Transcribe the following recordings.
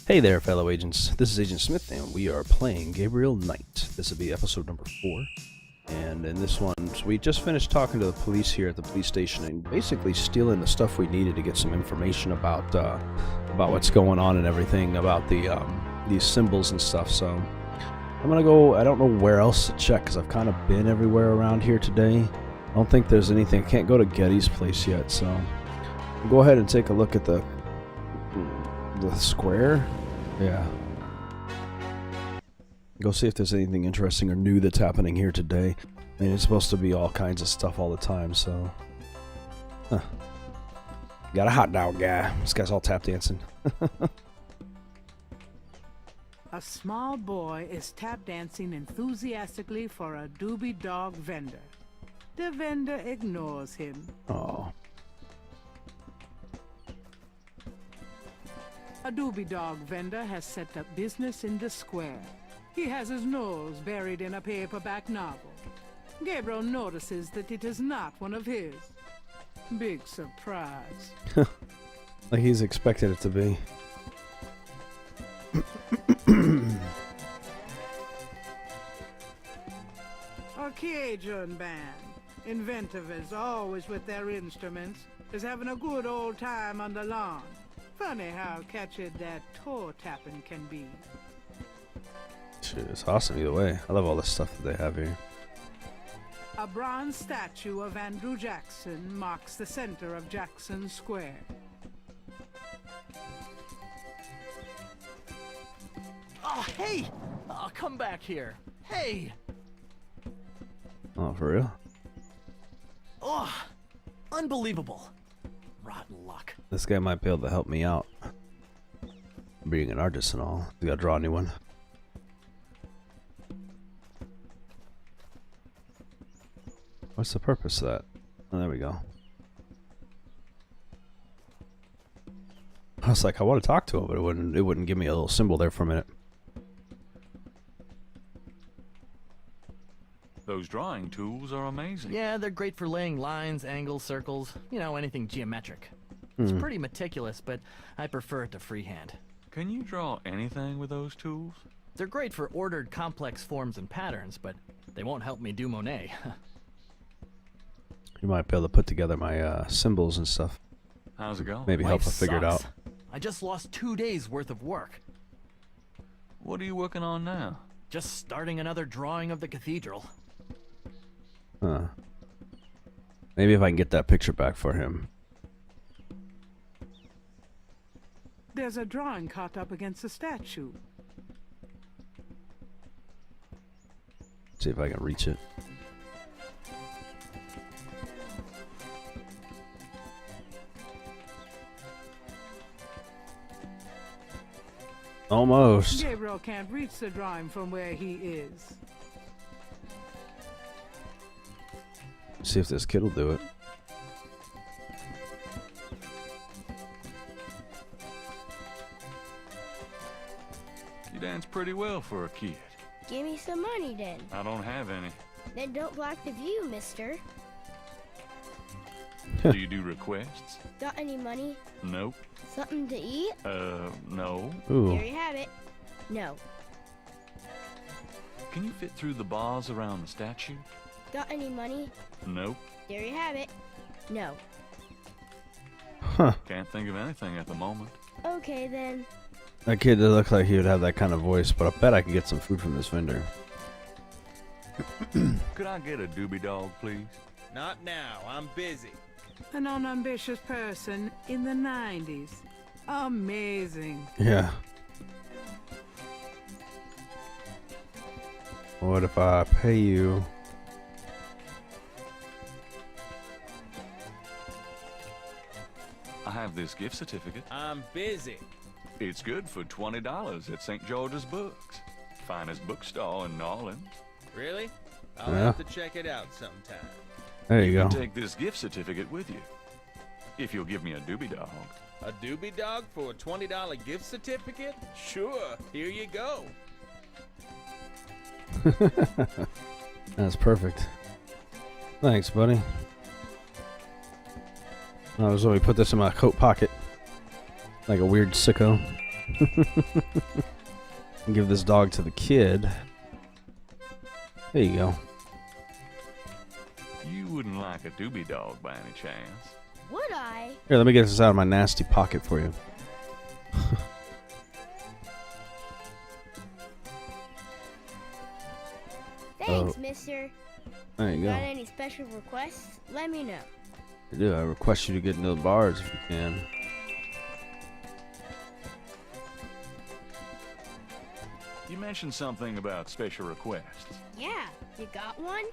Hey there, fellow agents. This is Agent Smith, and we are playing Gabriel Knight. This will be episode number 4. And in this one, so we just finished talking to the police here at the police station and basically stealing the stuff we needed to get some information about what's going on and everything about the these symbols and stuff. So I'm gonna go. I don't know where else to check because I've kind of been everywhere around here today. I don't think there's anything. I can't go to Gedde's place yet, so I'll go ahead and take a look at the square. Yeah. Go see if there's anything interesting or new that's happening here today. I mean, it's supposed to be all kinds of stuff all the time, so... Huh. Got a hot dog guy. This guy's all tap dancing. A small boy is tap dancing enthusiastically for a doobie dog vendor. The vendor ignores him. Oh. A doobie dog vendor has set up business in the square. He has his nose buried in a paperback novel. Gabriel notices that it is not one of his. Big surprise. Like he's expected it to be. A Cajun band, inventive as always with their instruments, is having a good old time on the lawn. Funny how catchy that toe tapping can be. Shit, it's awesome either way. I love all the stuff that they have here. A bronze statue of Andrew Jackson marks the center of Jackson Square. Oh, hey! Oh, come back here. Hey! Oh, for real? Oh, unbelievable. Rotten luck. This guy might be able to help me out. Being an artist and all. You gotta draw a new one. What's the purpose of that? Oh, there we go. I was like, I want to talk to him, but it wouldn't give me a little symbol there for a minute. Those drawing tools are amazing. Yeah, they're great for laying lines, angles, circles, you know, anything geometric. It's pretty meticulous, but I prefer it to freehand. Can you draw anything with those tools? They're great for ordered, complex forms and patterns, but they won't help me do Monet. You might be able to put together my symbols and stuff. How's it going? Maybe help Life us figure it out. sucks. I just lost 2 days worth of work. What are you working on now? Just starting another drawing of the cathedral. Huh. Maybe if I can get that picture back for him. There's a drawing caught up against the statue. See if I can reach it. Almost. Gabriel can't reach the drawing from where he is. See if this kid will do it. You dance pretty well for a kid. Give me some money then. I don't have any. Then don't block the view, mister. Do you do requests? Got any money? Nope. Something to eat? No. Ooh. There you have it. No. Can you fit through the bars around the statue? Got any money? Nope. There you have it. No. Huh. Can't think of anything at the moment. Okay then. That kid does look like he would have that kind of voice, but I bet I can get some food from this vendor. Could I get a doobie dog, please? Not now, I'm busy. An unambitious person in the 90s. Amazing. Yeah. What if I pay you? I have this gift certificate. I'm busy. It's good for $20 at St. George's Books. Finest bookstore in New Orleans. Really? I'll Yeah. have to check it out sometime. There you go. Take this gift certificate with you. If you'll give me a doobie dog. A doobie dog for a $20 gift certificate? Sure, here you go. That's perfect. Thanks, buddy. I was only put this in my coat pocket. Like a weird sicko. Give this dog to the kid. There you go. You wouldn't like a doobie dog by any chance. Would I? Here, let me get this out of my nasty pocket for you. Thanks, mister. There you Got go. any special requests? Let me know. I do. I request you to get into the bars if you can. You mentioned something about special requests. Yeah, you got one?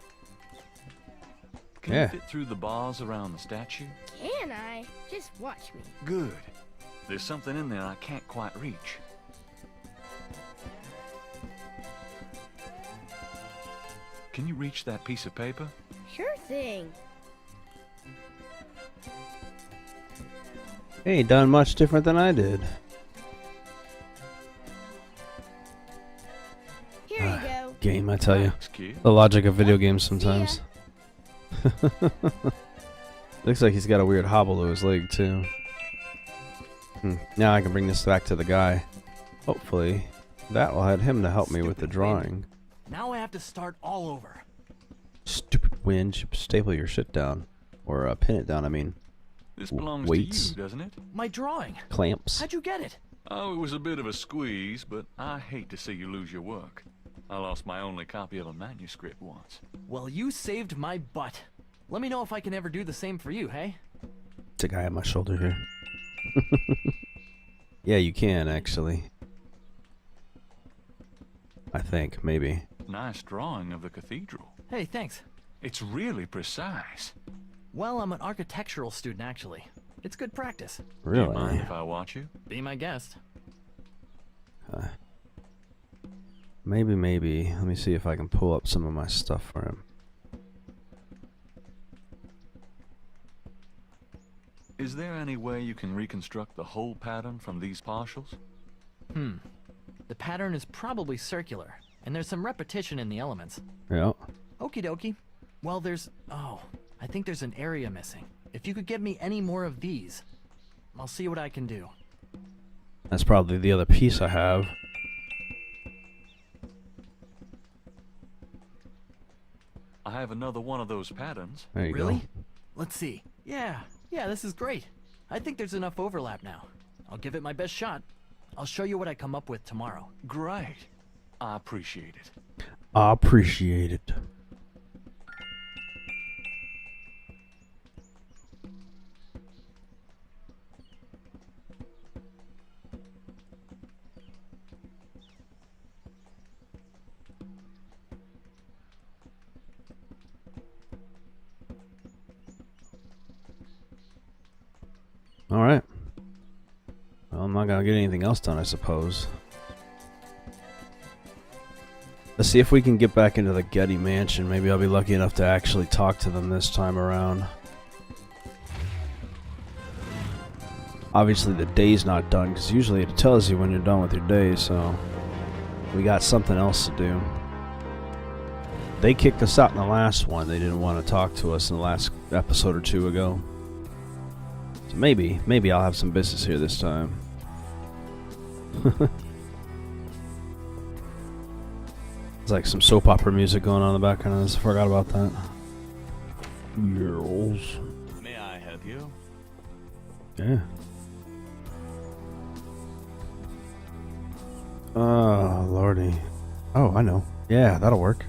Can Yeah. you fit through the bars around the statue? Can I? Just watch me. Good. There's something in there I can't quite reach. Can you reach that piece of paper? Sure thing. Hey, done much different than I did. Here you go. Game, I tell you. Thanks, kid. The logic of video games See ya. sometimes. Looks like he's got a weird hobble to his leg, too. Now I can bring this back to the guy. Hopefully, that will have him to help me with the Stupid wind. drawing. Now I have to start all over. Stupid wind. You should staple your shit down. Or pin it down, I mean. This belongs Weights. to you, doesn't it? My drawing. Clamps. How'd you get it? Oh, it was a bit of a squeeze, but I hate to see you lose your work. I lost my only copy of a manuscript once. Well, you saved my butt. Let me know if I can ever do the same for you, hey? It's a guy on my shoulder here. Yeah, you can, actually. I think, maybe. Nice drawing of the cathedral. Hey, thanks. It's really precise. Well, I'm an architectural student, actually. It's good practice. Do you mind Really? if I watch you? Be my guest. Maybe. Let me see if I can pull up some of my stuff for him. Is there any way you can reconstruct the whole pattern from these partials? The pattern is probably circular, and there's some repetition in the elements. Yeah. Okie dokie. Well, I think there's an area missing. If you could get me any more of these, I'll see what I can do. That's probably the other piece I have. I have another one of those patterns. There you Really? go. Let's see. Yeah, this is great. I think there's enough overlap now. I'll give it my best shot. I'll show you what I come up with tomorrow. Great. I appreciate it. I appreciate it. Alright. Well, I'm not gonna get anything else done, I suppose. Let's see if we can get back into the Gedde mansion. Maybe I'll be lucky enough to actually talk to them this time around. Obviously the day's not done, because usually it tells you when you're done with your day, so... we got something else to do. They kicked us out in the last one. They didn't want to talk to us in the last episode or two ago. So maybe I'll have some business here this time. It's like some soap opera music going on in the background. I just forgot about that. Girls. May I help you? Yeah. Oh, lordy. Oh, I know. Yeah, that'll work.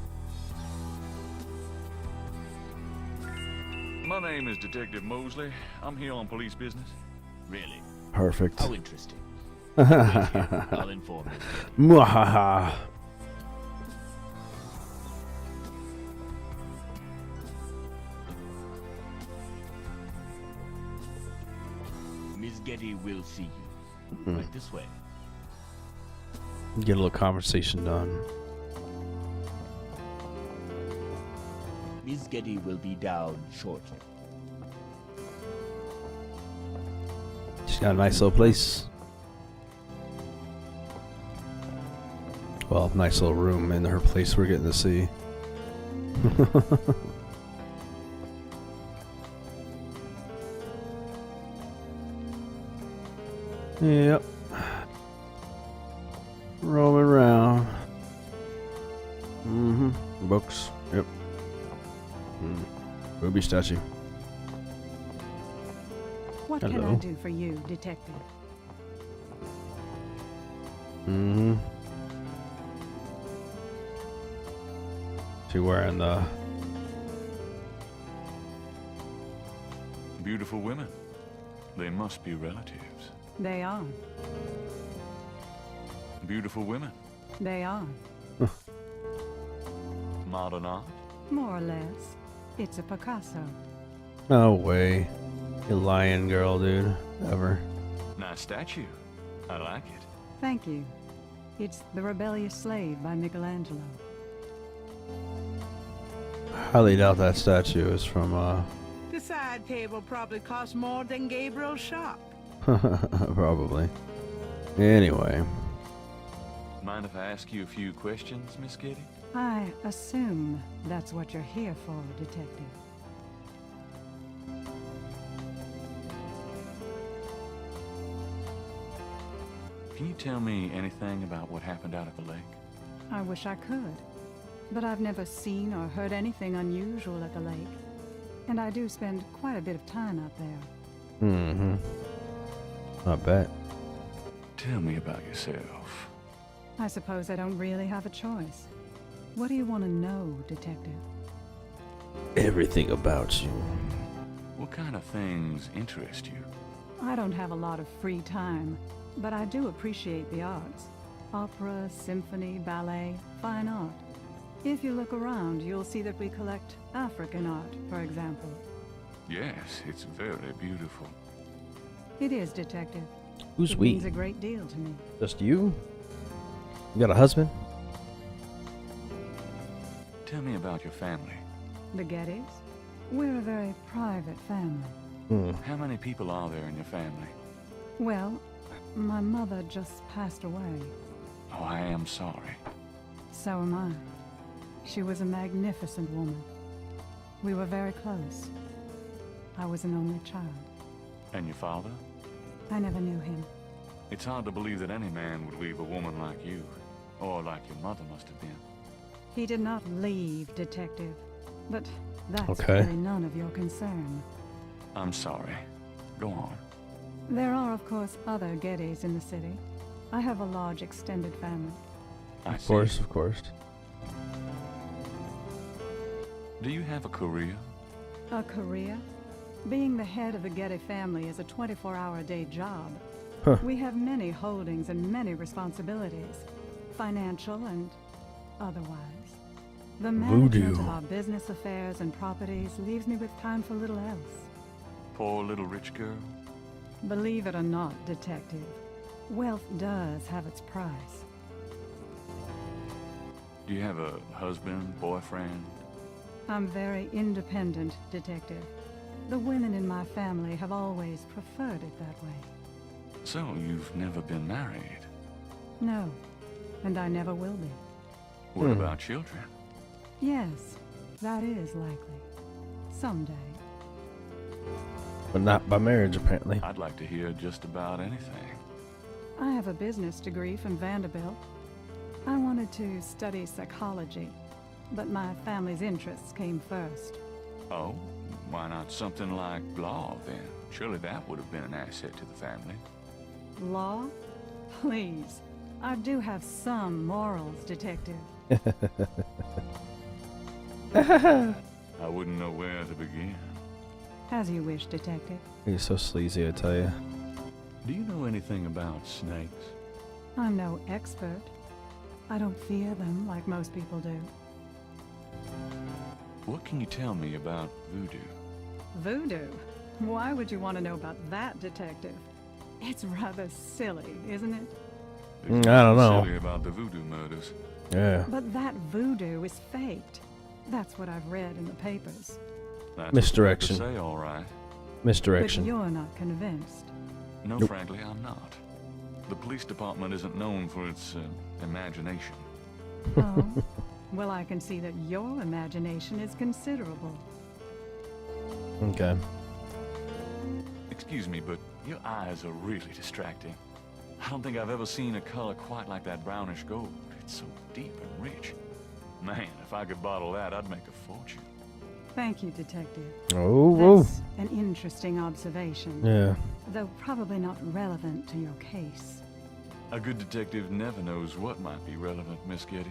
My name is Detective Mosley. I'm here on police business. Really? Perfect. How interesting. Wait here. I'll inform you. Mwahaha. Miss Gedde will see you. Right this way. Get a little conversation done. Miss Gedde will be down shortly. She's got a nice little place. Well, nice little room in her place we're getting to see. Yep. roaming around. Mm-hmm. Books. Yep. Ruby statue. What Hello. can I do for you, Detective? Mm-hmm. She wearing the... Beautiful women. They must be relatives. They are. Beautiful women. They are. Modern art. More or less. It's a Picasso. No way. You lying girl, dude. Ever. Nice statue. I like it. Thank you. It's The Rebellious Slave by Michelangelo. Highly doubt that statue is from, The side table probably costs more than Gabriel's shop. probably. Anyway. Mind if I ask you a few questions, Miss Gedde? I assume that's what you're here for, Detective. Can you tell me anything about what happened out at the lake? I wish I could, but I've never seen or heard anything unusual at the lake. And I do spend quite a bit of time out there. Mm-hmm. I bet. Tell me about yourself. I suppose I don't really have a choice. What do you want to know, Detective? Everything about you. What kind of things interest you? I don't have a lot of free time, but I do appreciate the arts. Opera, symphony, ballet, fine art. If you look around, you'll see that we collect African art, for example. Yes, it's very beautiful. It is, Detective. Who's It we? means a great deal to me. Just you? You got a husband? Tell me about your family. The Geddes? We're a very private family. Hmm. How many people are there in your family? Well, my mother just passed away. Oh, I am sorry. So am I. She was a magnificent woman. We were very close. I was an only child. And your father? I never knew him. It's hard to believe that any man would leave a woman like you, or like your mother must have been. He did not leave, Detective. But that's Okay. really none of your concern. I'm sorry. Go on. There are, of course, other Geddes in the city. I have a large extended family. I Of see. course, of course. Do you have a career? A career? Being the head of the Gedde family is a 24-hour-a-day job. Huh. We have many holdings and many responsibilities, financial and otherwise. The management Voodoo. of our business affairs and properties leaves me with time for little else. Poor little rich girl? Believe it or not, Detective, wealth does have its price. Do you have a husband, boyfriend? I'm very independent, Detective. The women in my family have always preferred it that way. So you've never been married? No, and I never will be. What about children? Yes, that is likely. Someday. But not by marriage, apparently. I'd like to hear just about anything. I have a business degree from Vanderbilt. I wanted to study psychology, but my family's interests came first. Oh, why not something like law then? Surely that would have been an asset to the family. Law? Please. I do have some morals, Detective. I wouldn't know where to begin. As you wish, Detective. He's so sleazy, I tell you. Do you know anything about snakes? I'm no expert. I don't fear them like most people do. What can you tell me about voodoo? Voodoo? Why would you want to know about that, Detective? It's rather silly, isn't it? There's I don't nothing know. silly about the voodoo murders. But that voodoo is faked. That's what I've read in the papers. That's Misdirection. What you have to say, all right. Misdirection. But you're not convinced. No, Nope. frankly, I'm not. The police department isn't known for its imagination. Oh, well, I can see that your imagination is considerable. Okay. Excuse me, but your eyes are really distracting. I don't think I've ever seen a color quite like that brownish gold. It's so deep and rich. Man, if I could bottle that, I'd make a fortune. Thank you, Detective. Oh, That's an interesting observation. yeah. Though probably not relevant to your case. A good detective never knows what might be relevant, Miss Gedde.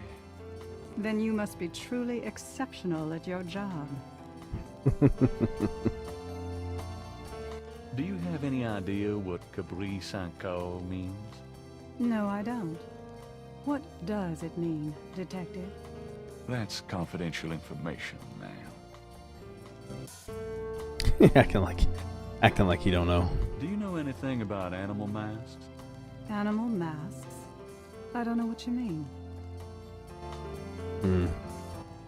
Then you must be truly exceptional at your job. Do you have any idea what Cabri Saint-Caux means? No, I don't. What does it mean, Detective? That's confidential information, ma'am. acting like you don't know. Do you know anything about animal masks? Animal masks? I don't know what you mean. Hmm.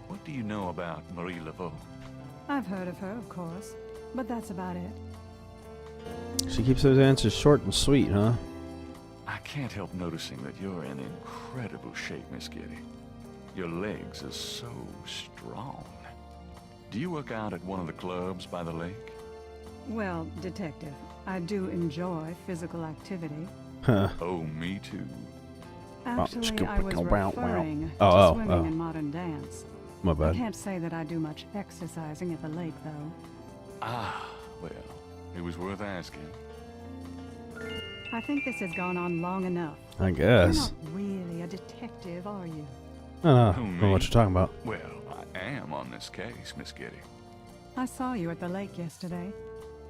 What do you know about Marie Laveau? I've heard of her, of course, but that's about it. She keeps those answers short and sweet, huh? I can't help noticing that you're in incredible shape, Miss Gedde. Your legs are so strong. Do you work out at one of the clubs by the lake? Well, Detective, I do enjoy physical activity. Huh. Oh, me too. Actually, I was referring Oh, to swimming oh. in modern dance. My I bad. can't say that I do much exercising at the lake, though. Ah, well, it was worth asking. I think this has gone on long enough. I You're guess. not really a detective, are you? I Who, don't know what me? you're talking about. Well, I am on this case, Miss Gedde. I saw you at the lake yesterday.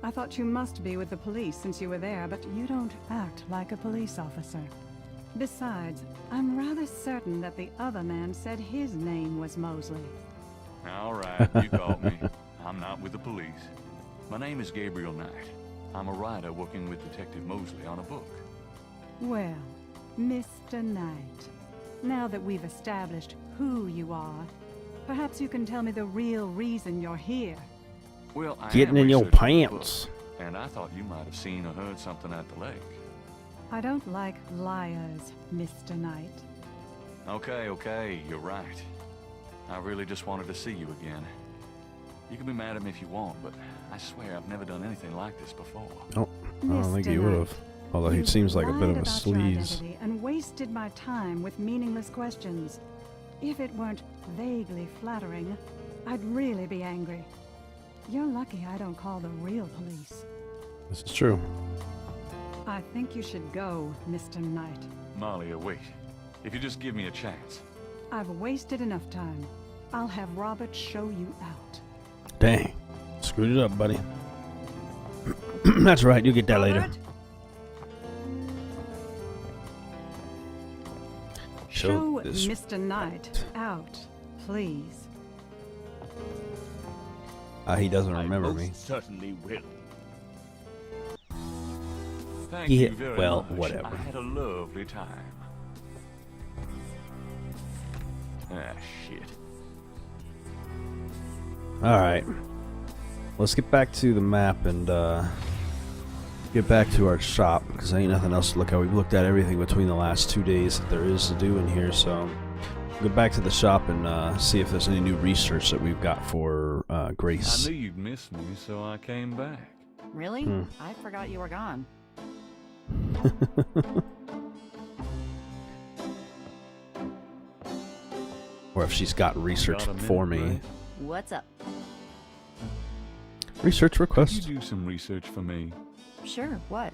I thought you must be with the police since you were there, but you don't act like a police officer. Besides, I'm rather certain that the other man said his name was Mosley. All right, you caught me. I'm not with the police. My name is Gabriel Knight. I'm a writer working with Detective Mosley on a book. Well, Mr. Knight, now that we've established who you are, perhaps you can tell me the real reason you're here. Well, I Getting am in your researching the pants. book, and I thought you might have seen or heard something at the lake. I don't like liars, Mr. Knight. Okay, you're right. I really just wanted to see you again. You can be mad at me if you want, but I swear I've never done anything like this before. Oh, I don't think he would have. Although he You've seems like a bit of lied a about your sleaze. identity and wasted my time with meaningless questions. If it weren't vaguely flattering, I'd really be angry. You're lucky I don't call the real police. This is true. I think you should go, Mr. Knight. Malia, wait. If you just give me a chance. I've wasted enough time. I'll have Robert show you out. Dang. Screwed it up, buddy. That's right, you get that later. Robert? Show Show this. Mr. Knight out, please. He doesn't I remember most me. certainly will. Thank Yeah, you very well, much. whatever. I had a lovely time. Ah, shit. Alright. Let's get back to the map and get back to our shop, because ain't nothing else to look at. We've looked at everything between the last 2 days that there is to do in here, so we'll get back to the shop and see if there's any new research that we've got for Grace. I knew you'd miss me, so I came back. Really? Hmm. I forgot you were gone. Or if she's got research Got a minute, for me. Grace? What's up? Research Could request. you do some research for me? Sure, what?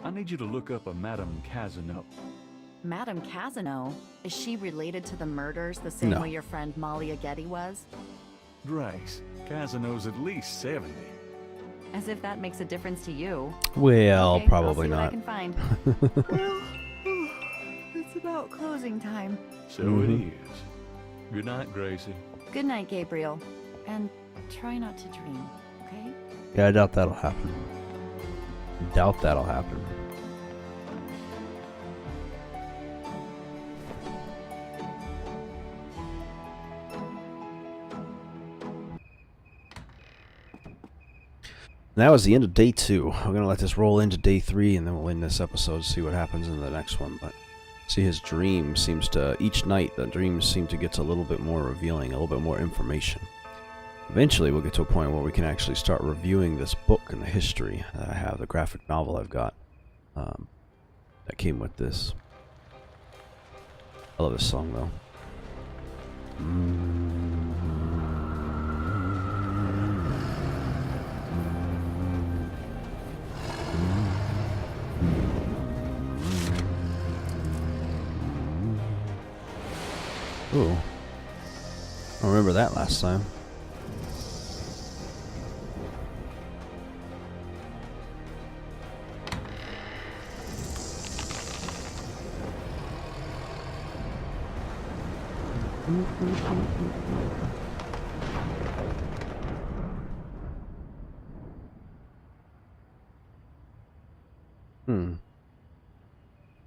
I need you to look up a Madame Casino. Madame Casino? Is she related to the murders the same No. way your friend Malia Gedde was? Grace, Casino's at least 70. As if that makes a difference to you. Well, Okay, probably I'll see not. what I can find. Well, it's about closing time. So Mhm. it is. Good night, Gracie. Good night, Gabriel. And try not to dream, okay? Yeah, I doubt that'll happen. Doubt that'll happen. That was the end of day 2. We're going to let this roll into day 3, and then we'll end this episode, see what happens in the next one. But see, his dream seems to, each night, the dreams seem to get a little bit more revealing, a little bit more information. Eventually, we'll get to a point where we can actually start reviewing this book and the history that I have, the graphic novel I've got. that came with this. I love this song though. Ooh. I remember that last time.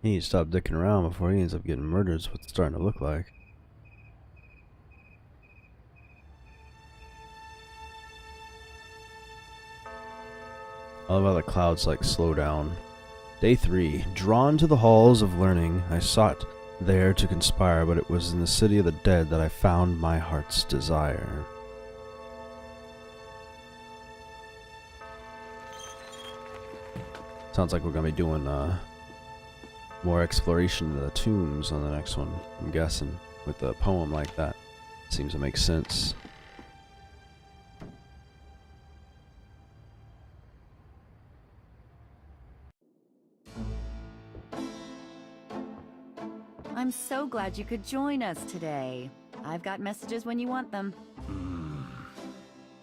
He needs to stop dicking around before he ends up getting murdered, is what it's starting to look like. I love how the clouds like slow down. Day 3. Drawn to the halls of learning, I sought there to conspire, but it was in the city of the dead that I found my heart's desire. Sounds like we're gonna be doing more exploration of the tombs on the next one, I'm guessing, with a poem like that. Seems to make sense. I'm so glad you could join us today. I've got messages when you want them.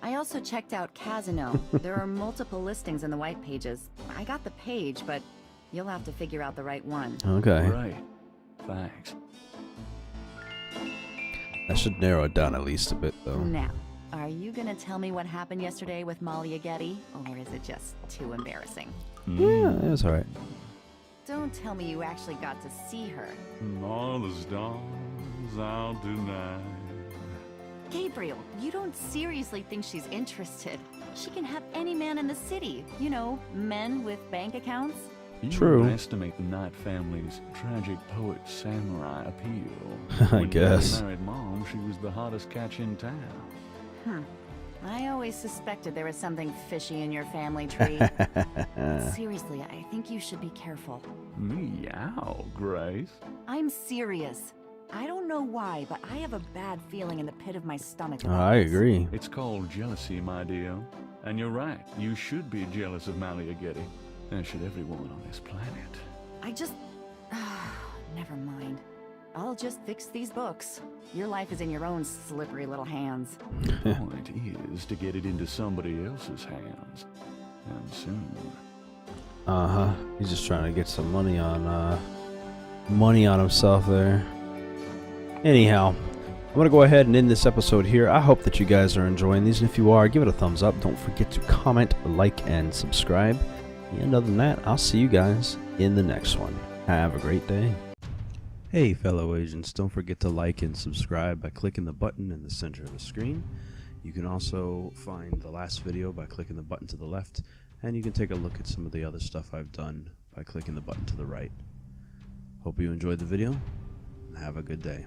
I also checked out Casino. There are multiple listings in the white pages. I got the page, but you'll have to figure out the right one. Okay. Right. Thanks. That should narrow it down at least a bit, though. Now, are you gonna tell me what happened yesterday with Miss Gedde, or is it just too embarrassing? Yeah, it was alright. Don't tell me you actually got to see her. All the stars out tonight. Gabriel, you don't seriously think she's interested. She can have any man in the city. You know, men with bank accounts. You True. underestimate the Knight family's tragic poet samurai appeal. I guess. When married mom, she was the hottest catch in town. I always suspected there was something fishy in your family tree. Seriously, I think you should be careful. Meow, Grace. I'm serious. I don't know why, but I have a bad feeling in the pit of my stomach about I this. agree. It's called jealousy, my dear. And you're right. You should be jealous of Miss Gedde. As should every woman on this planet. I just... never mind. I'll just fix these books. Your life is in your own slippery little hands. The point is to get it into somebody else's hands. And soon. Uh-huh. He's just trying to get some money on himself there. Anyhow, I'm going to go ahead and end this episode here. I hope that you guys are enjoying these, and if you are, give it a thumbs up. Don't forget to comment, like, and subscribe. And other than that, I'll see you guys in the next one. Have a great day. Hey, fellow agents, don't forget to like and subscribe by clicking the button in the center of the screen. You can also find the last video by clicking the button to the left, and you can take a look at some of the other stuff I've done by clicking the button to the right. Hope you enjoyed the video, and have a good day.